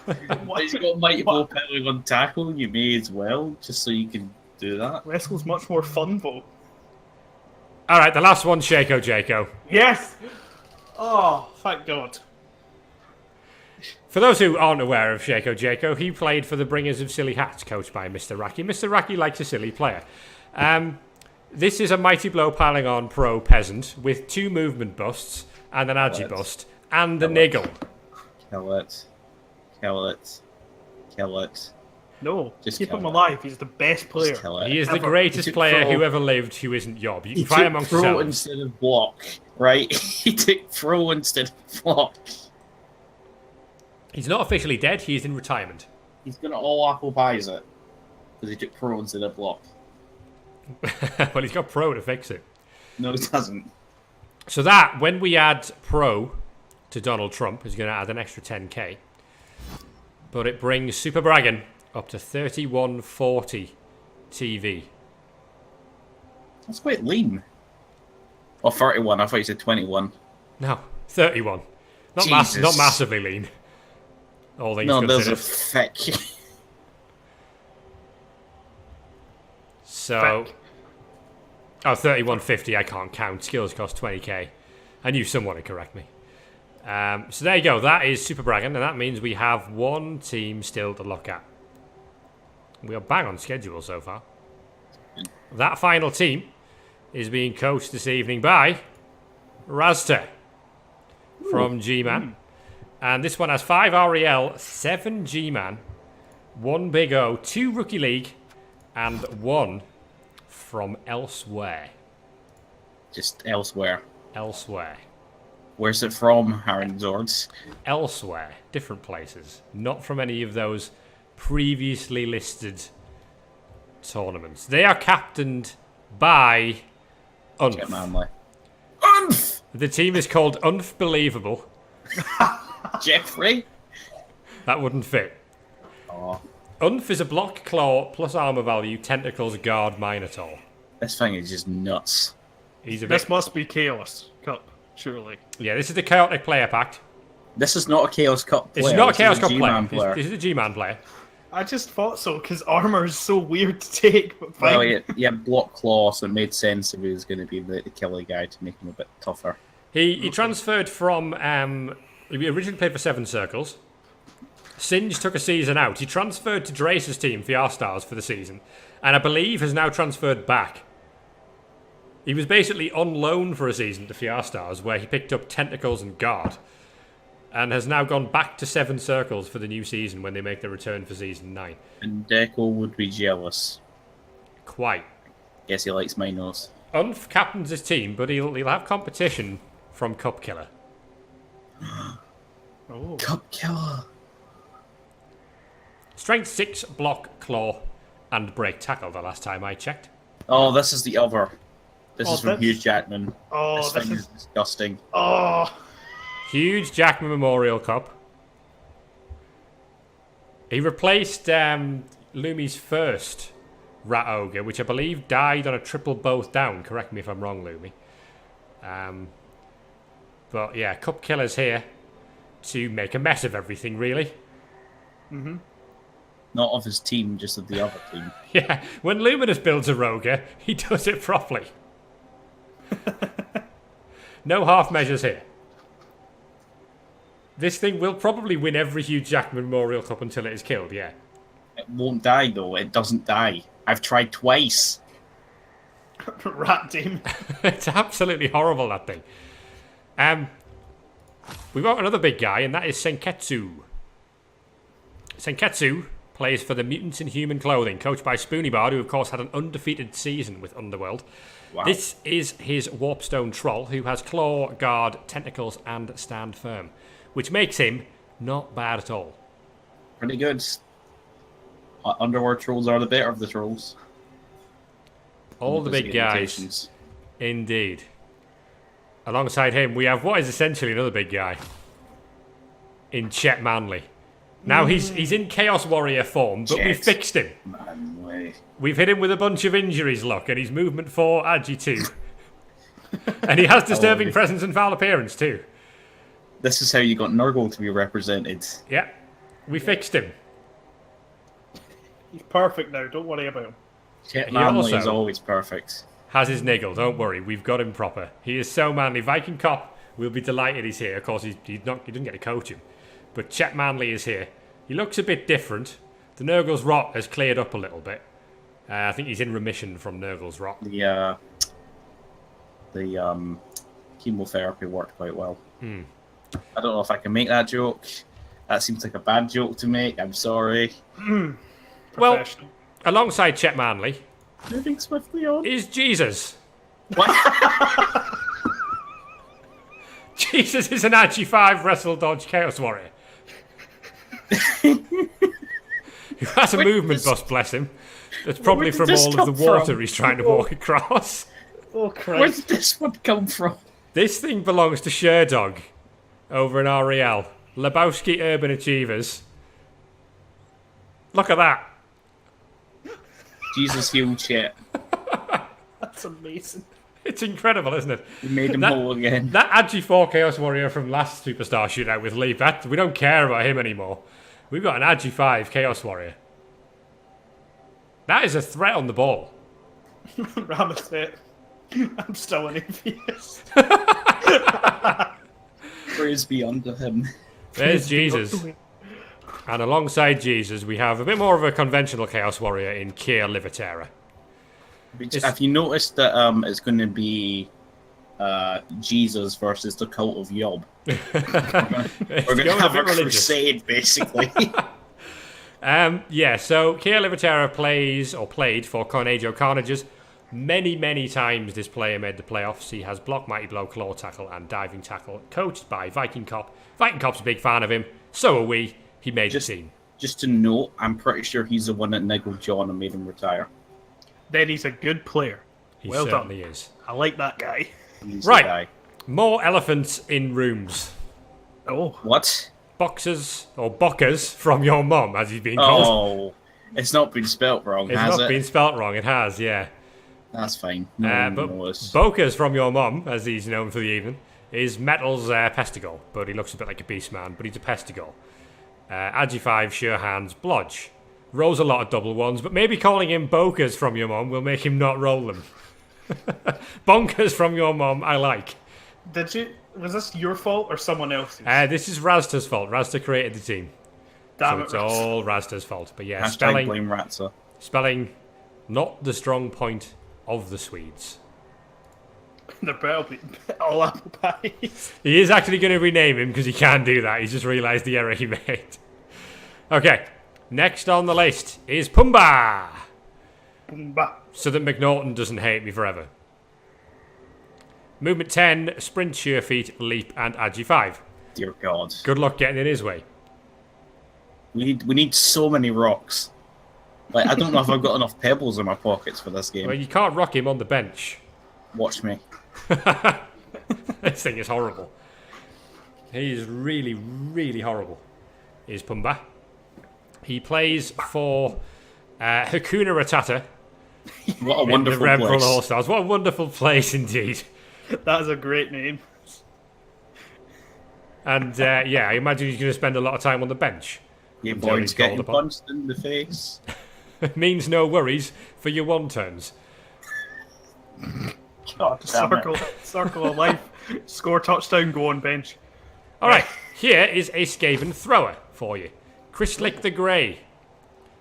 He's got Mighty Blow Piling On Tackle, you may as well, just so you can do that. Wrestle's much more fun, though. Alright, the last one, Shaco Jaco. Yes! Oh, thank God. For those who aren't aware of Shaco Jaco, he played for the Bringers of Silly Hats, coached by Mr. Raki. Mr. Raki likes a silly player. This is a Mighty Blow Piling On Pro Peasant with 2 movement busts and an Agi bust and a Niggle. Kill it. Kill it. Kill it. No, just keep him alive. He's the best player. He is the greatest player who ever lived who isn't Yob. You can fight amongst yourselves. yourselves. Instead of block, right? He took throw instead of block. He's not officially dead, he is in retirement. He's going to all apple pies it. Because he took pro instead of block. Well, he's got pro to fix it. No, he doesn't. So that, when we add pro to Donald Trump, is going to add an extra 10k. But it brings Super Braggin up to 3140 TV. That's quite lean. Or 31, I thought you said 21. No, 31. Not massively lean. All things considered. Those are thick. So... Oh, 3150, I can't count. Skills cost 20k. I knew someone would correct me. So there you go. That is Super Braggin, and that means we have one team still to look at. We are bang on schedule so far. That final team is being coached this evening by Razta from GMan. And this one has 5 REL, 7 GMan, 1 Big O, 2 Rookie League, and 1 from elsewhere. Just elsewhere. Elsewhere. Where's it from, Harringzord? Elsewhere. Different places. Not from any of those previously listed tournaments. They are captained by Unf. Unf! The team is called Unbelievable. Jeffrey? That wouldn't fit. Oh. Unf is a block, claw, plus armor value, tentacles, guard, minotaur. This thing is just nuts. This must be Chaos Cup, surely. Yeah, this is the Chaotic Player Pact. This is not a Chaos Cup player. It's not a Chaos Cup player. This is a G-Man player. I just thought so, because armor is so weird to take, but fine. Well, yeah, block claw, so it made sense if he was going to be the killer guy to make him a bit tougher. He transferred from... he originally played for 7 Circles. Singe took a season out. He transferred to Drace's team, Fiarstars, for the season. And I believe has now transferred back. He was basically on loan for a season to Fiarstars, where he picked up Tentacles and Guard. and has now gone back to 7 circles for the new season when they make their return for season 9. And Deco would be jealous. Quite. Guess he likes my nose. Captains his team, but he'll have competition from Copkiller. Oh. Copkiller. Strength 6, block, claw, and break tackle the last time I checked. Oh, this is the other. This is from that's- Hugh Jackman. Oh, this this thing is... is disgusting. Oh. Huge Jackman Memorial Cup. He replaced Lumi's first Rat Ogre, which I believe died on a triple both down. Correct me if I'm wrong, Lumi. But yeah, Cup Killer's here to make a mess of everything, really. Mm-hmm. Not of his team, just of the other team. Yeah, when Luminous builds a Roger, he does it properly. No half measures here. This thing will probably win every Hugh Jackman Memorial Cup until it is killed, yeah. It won't die, though. It doesn't die. I've tried twice. Rat team. It's absolutely horrible, that thing. We've got another big guy, and that is Senketsu. Senketsu plays for the Mutants in Human Clothing, coached by Spoonybard, who of course had an undefeated season with Underworld. Wow. This is his Warpstone Troll, who has Claw, Guard, Tentacles, and Stand Firm, which makes him not bad at all. Pretty good. Underworld trolls are the better of the trolls. All the big guys. Indeed. Alongside him, we have what is essentially another big guy in Chet Manley. Now, he's in Chaos Warrior form, but we've fixed him. Manley. We've hit him with a bunch of injuries, look, and he's movement 4, Agi 2. And he has disturbing presence and foul appearance, too. This is how you got Nurgle to be represented. Yeah, we fixed him. He's perfect now. Don't worry about him. Chet He Manley also is always perfect. has his niggle, don't worry, we've got him proper. He is so manly. Viking Cop will be delighted he's here. Of course, he didn't get to coach him. But Chet Manley is here. He looks a bit different. The Nurgle's rot has cleared up a little bit. I think he's in remission from Nurgle's rot. The chemotherapy worked quite well. I don't know if I can make that joke. That seems like a bad joke to make. I'm sorry. Well, alongside Chet Manley Moving swiftly on. is Jesus. What? Jesus is an Agi 5 Wrestle Dodge Chaos Warrior. Who has a movement bust, bless him. That's probably did from this all of the come water from? he's trying to walk across. Oh, Where Christ. did this one come from? This thing belongs to Sherdog over in REL. Lebowski Urban Achievers. Look at that. Jesus healed Chet. That's amazing. It's incredible, isn't it? We made him That- whole again. That Agi 4 Chaos Warrior from last Superstar Shootout with Leap, we don't care about him anymore. We've got an Agi 5 Chaos Warrior. That is a threat on the ball. Ramus it. I'm still an atheist. Praise be unto him. There's Jesus. And alongside Jesus, we have a bit more of a conventional Chaos Warrior in Kier Livitera. Have you noticed that it's going to be Jesus versus the cult of Yob? We're going to have a crusade, basically. Yeah, so Kier Livitera played for Carnagio Carnages. Many times this player made the playoffs. He has Block, Mighty Blow, Claw Tackle, and Diving Tackle, coached by Viking Cop. Viking Cop's a big fan of him. So are we. He made the team. Just to note, I'm pretty sure he's the one that niggled John and made him retire. Then he's a good player. He Well done. certainly is. I like that guy. He's Right. the guy. More elephants in rooms. Oh. What? Boxers, or Bockers, from your mum, as he's been called. Oh, it's not been spelt wrong, It's has not it? been spelt wrong, it has, yeah. That's fine. No one But knows. Bokers from your mum, as he's known for the evening, is Metal's Pestigol, but he looks a bit like a beast man, but he's a Pestigol. Agi 5, Sure Hands, Blodge. Rolls a lot of double ones, but maybe calling him Bokers from your mum will make him not roll them. Bonkers from your mum, I like. Was this your fault or someone else's? This is Razta's fault. Razta created the team. Damn So it, it's Russ. all Razta's fault. But yeah, Hashtag blame Ratza. spelling not the strong point of the Swedes. There better be all apple pies. He is actually going to rename him because he can do that. He's just realised the error he made. Okay, next on the list is Pumbaa. Boomba. So that McNaughton doesn't hate me forever. Movement 10, sprint, sure feet, leap, and agi 5. Dear God. Good luck getting in his way. We need so many rocks. Like, I don't know if I've got enough pebbles in my pockets for this game. Well, you can't rock him on the bench. Watch me. This thing is horrible. He is really, really horrible. Is Pumbaa. He plays for Hakuna Matata. What a wonderful the REBBL place. All-Stars. What a wonderful place indeed. That is a great name. And yeah, I imagine he's going to spend a lot of time on the bench. Your until he's boy's getting called upon. punched in the face. Means no worries for your one turns. God damn it. Circle of life. Score touchdown, go on bench. Alright, here is a Skaven thrower for you. Christlick the Grey,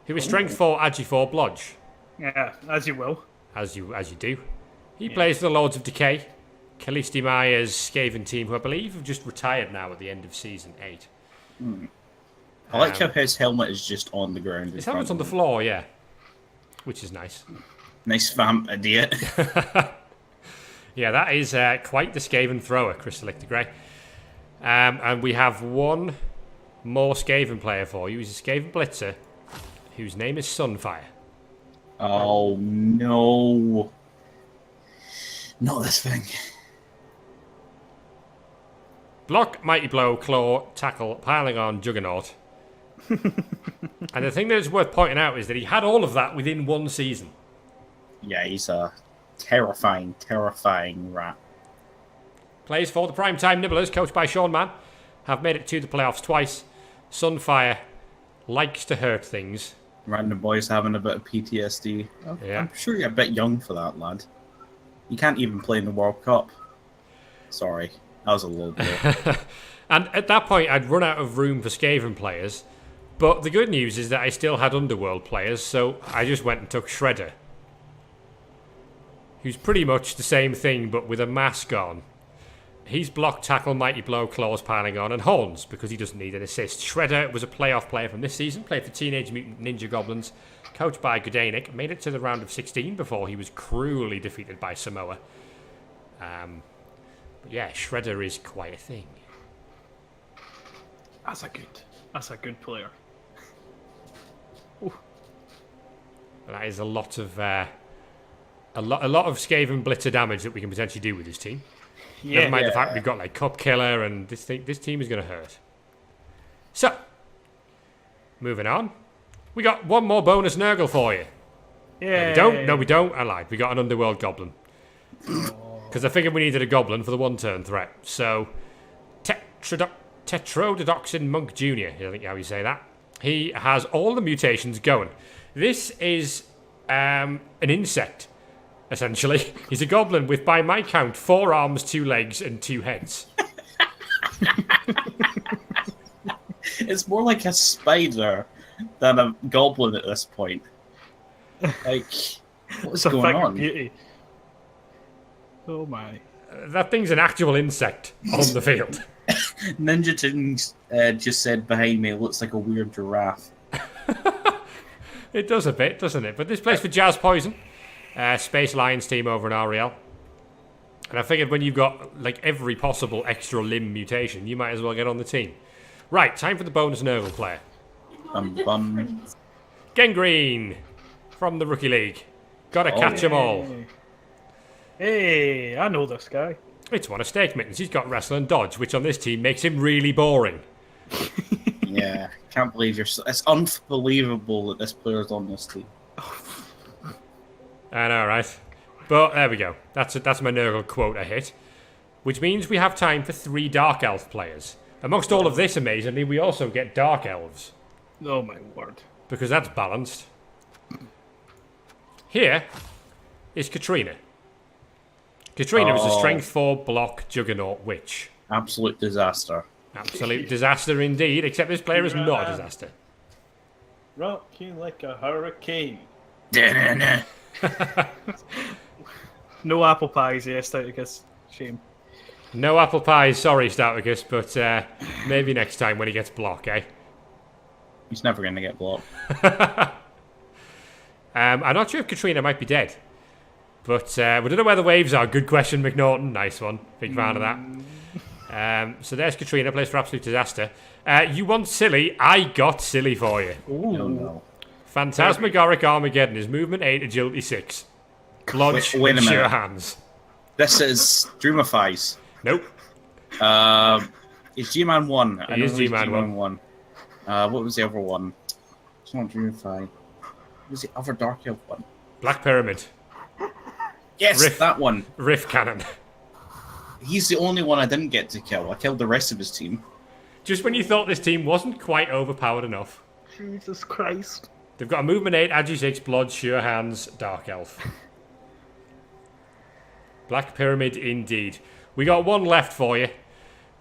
who is strength 4, agi 4, blodge. Yeah, as you will. As you do. He plays for the Lords of Decay. Kalisti Maya's Skaven team, who I believe have just retired now at the end of Season 8. I like how his helmet is just on the ground. His helmet's on the floor, yeah. Which is nice. Nice vamp idiot. Yeah, that is quite the Skaven thrower, Christlick the Grey. And we have one more Skaven player for you. He's a Skaven blitzer, whose name is Sunfire. Oh no. Not this thing. Block, Mighty Blow, Claw, Tackle, Piling On, Juggernaut. And the thing that is worth pointing out is that he had all of that within one season. Yeah, he's a terrifying, terrifying rat. Plays for the Primetime Nibblers, coached by Sean Mann. Have made it to the playoffs twice. Sunfire likes to hurt things. Random boys having a bit of PTSD. Yeah. I'm sure you're a bit young for that, lad. You can't even play in the World Cup. Sorry, that was a low blow. And at that point, I'd run out of room for Skaven players. But the good news is that I still had Underworld players, so I just went and took Shredder. Who's pretty much the same thing, but with a mask on. He's block, tackle, mighty blow, claws, piling on, and horns, because he doesn't need an assist. Shredder was a playoff player from this season, played for Teenage Mutant Ninja Goblins, coached by Gudanik, made it to the round of 16 before he was cruelly defeated by Samoa. But yeah, Shredder is quite a thing. That's a good player. And that is a lot of Skaven blitzer damage that we can potentially do with this team. Yeah, Never mind the fact we've got like Copkiller, and this team is going to hurt. So, moving on, we got one more bonus Nurgle for you. Yeah. No, we don't. I lied. We got an Underworld Goblin. Because I figured we needed a Goblin for the one-turn threat. So, Tetrodotoxin Monk Jr., I think how you say that. He has all the mutations going. This is an insect, essentially. He's a goblin with, by my count, 4 arms, 2 legs, and 2 heads. It's more like a spider than a goblin at this point. Like, what's going on? Beauty. Oh my. That thing's an actual insect on the field. Ninja Tins just said behind me, it looks like a weird giraffe. It does a bit, doesn't it? But this plays for Jazz Poison, Space Lions team over in REL. And I figured when you've got like every possible extra limb mutation, you might as well get on the team. Right, time for the bonus Nurgle player. Gangrene from the Rookie League. Gotta catch 'em all. Hey, I know this guy. It's one of Stake Mittens. He's got Wrestle and Dodge, which on this team makes him really boring. Yeah, can't believe you're so... It's unbelievable that this player's on this team. I know, right? But there we go. That's my Nurgle quote I hit. Which means we have time for 3 Dark Elf players. Amongst all of this, amazingly, we also get Dark Elves. Oh my word. Because that's balanced. Here is Katrina. Katrina is a strength 4 block juggernaut witch. Absolute disaster. Absolute disaster indeed, except this player is not a disaster. Rocking like a hurricane. No apple pies, yes, Stouticus. Shame. No apple pies, sorry, Stouticus, but maybe next time when he gets block, eh? He's never going to get blocked. I'm not sure if Katrina might be dead. But we don't know where the waves are. Good question, McNaughton. Nice one. Big fan of that. So there's Katrina, plays for Absolute Disaster. You want silly? I got silly for you. Ooh. No, no. Phantasmagoric Armageddon is movement 8, agility 6. Blodge Wait a and sure minute. hands. This is Dreamifies. Nope. Is GMan 1? It is GMan 1. What was the other one? It's not Dreamify. What was the other Dark Elf one? Black Pyramid. Yes, Riff. that one. Rift Cannon. He's the only one I didn't get to kill. I killed the rest of his team. Just when you thought this team wasn't quite overpowered enough. Jesus Christ. They've got a movement 8, agi 6, Blood, sure hands, Dark Elf. Black Pyramid indeed. We got one left for you.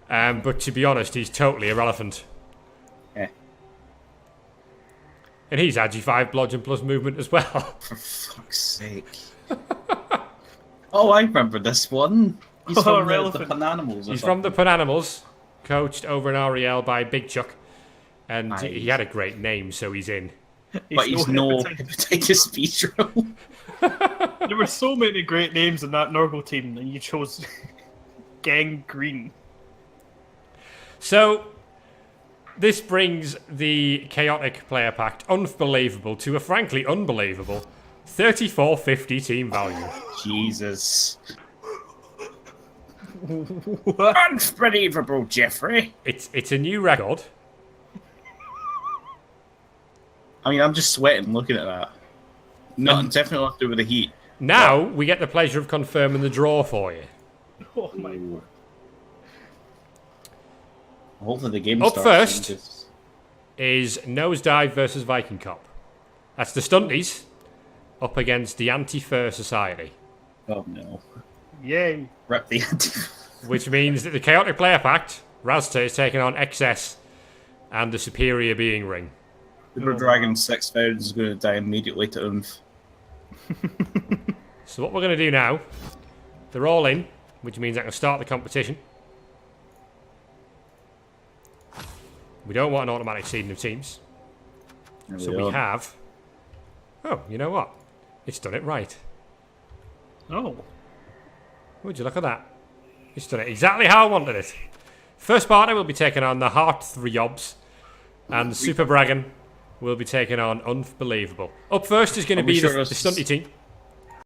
But to be honest, he's totally irrelevant. Yeah. And he's agi 5, bludgeon plus movement as well. For fuck's sake. Oh, I remember this one. He's Oh, from the relevant. Pananimals. He's from the Pananimals, coached over in REL by Big Chuck. And Nice. he had a great name, so he's in. But he's no hepatitis B drill. There were so many great names in that Norgal team, and you chose Gangrene. So, this brings the Chaotic Player Pact, unbelievable, to a frankly unbelievable 3450 team value. Jesus. What? Unbelievable, Jeffrey. It's a new record. I mean, I'm just sweating looking at that. Definitely not to do with the heat. Now, we get the pleasure of confirming the draw for you. Oh my. Hopefully the game Up starts first. soon, 'cause- Is Nosedive versus Viking Cop. That's the Stunties up against the AntiFur Society. Oh no. Yay. Rep the anti. Which means that the Chaotic Player Pact, Razta, is taking on XS and the Superior Being Ring. Super Dragon 6000 is going to die immediately to Oomph. So what we're going to do now, they're all in, which means I can start the competition. We don't want an automatic seeding of teams. There So go. we have... Oh, you know what? It's done it right. Oh. Would you look at that? It's done it exactly how I wanted it. First party will be taking on the Heart Three-Yobs, and Super Braggin will be taking on Unbelievable. Up first is going to Are we be sure the it's- Stunty team.